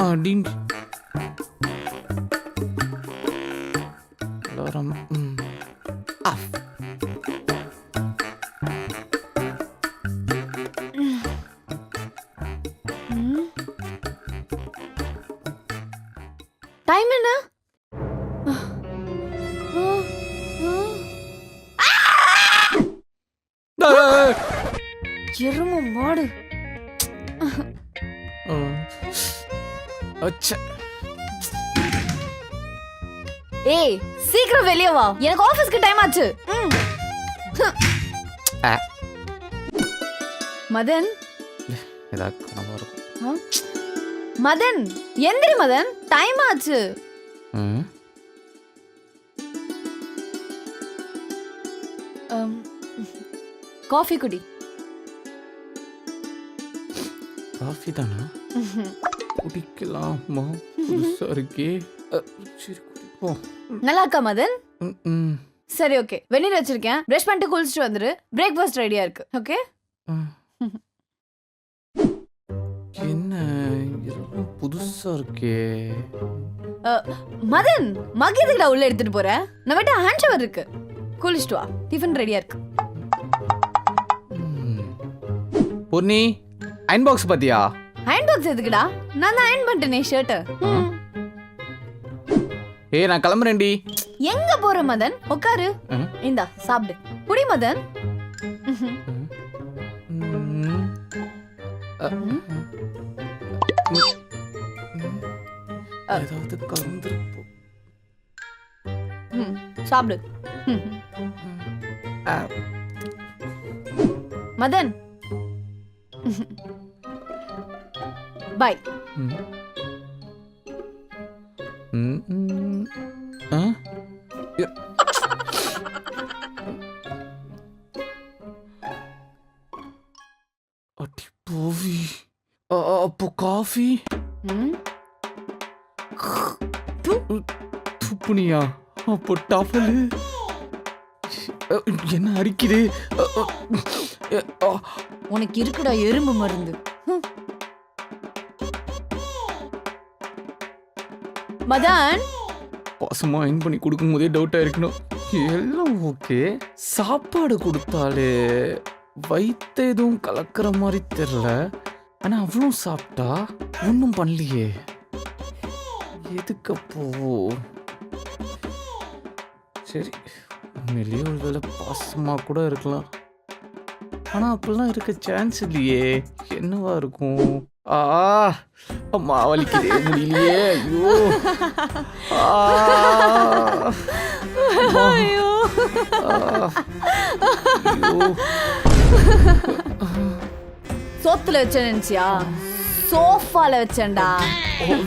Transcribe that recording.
அடிங் alarm of. Time என்ன? எரும மாடு. ஏய் சீக்கிரம் வெளிய வா, எனக்கு ஆபீஸ்க்கு டைம் ஆச்சு. மதன் ஏதாவது கனவா இருக்கும். மதன் எந்திரி மதன், டைம் ஆச்சு. காஃபி குடி. காஃபி தானா? குடிக்கலாமா? புதுசா இருக்கே. சரி குடிப்போம். நல்லா இருக்கா மதன்? சரி ஓகே, வெந்நீர் வச்சிருக்கேன், பிரஷ் பண்ணிட்டு குளிச்சுட்டு வந்துரு. பிரேக்ஃபாஸ்ட் ரெடியா இருக்கு. ஓகே? என்ன இதெல்லாம் புதுசா இருக்கே. மதன் மக் எதுக்குடா உள்ள எடுத்துட்டு போற? நம்ம கிட்ட ஹேண்ட் ஷவர் இருக்கு, குளிச்சுட்டு வா. டிஃபன் ரெடியா இருக்கு. பொன்னி, அயன் பாக்ஸ் பாத்தியா? அயன் பாக்ஸ் எதுக்குடா? நான் தான் அயன் பண்ணிட்டேனே ஷர்ட். ஏய் நான் கிளம்புறேன்டி. எங்க போற மதன்? உட்காரு. இந்தா சாப்பிடு. குடி மதன். ஏதாவது கலந்துருப்போம். சாப்பிடு. மதன் பாய். அடி போவி. அப்போ காஃபி துப்புனியா? அப்போ டஃபலு என்ன அரிக்குது? உனக்கு இருக்குடா எறும்பு மருந்து. மதன் பாசமா அயன் பண்ணி கொடுக்கும் போதே டவுட்டா இருக்கணும். எல்லாம் ஓகே, சாப்பாடு கொடுத்தாலே வயிற்று எதுவும் கலக்கிற மாதிரி தெரியல. ஆனா அவ்வளோ சாப்பிட்டா ஒன்றும் பண்ணலையே. எதுக்கப்போ? சரி, உண்மையிலேயே ஒரு வேளை பாசமா கூட இருக்கலாம். ஆனா அப்படிலாம் இருக்க சான்ஸ் இல்லையே. என்னவா இருக்கும்? அம்மா வலிக்குதே, முடியலையே. ஐயோ. சோத்துல வச்ச நினைச்சியா? சோஃபால வச்சேன்டா. ஐயோ.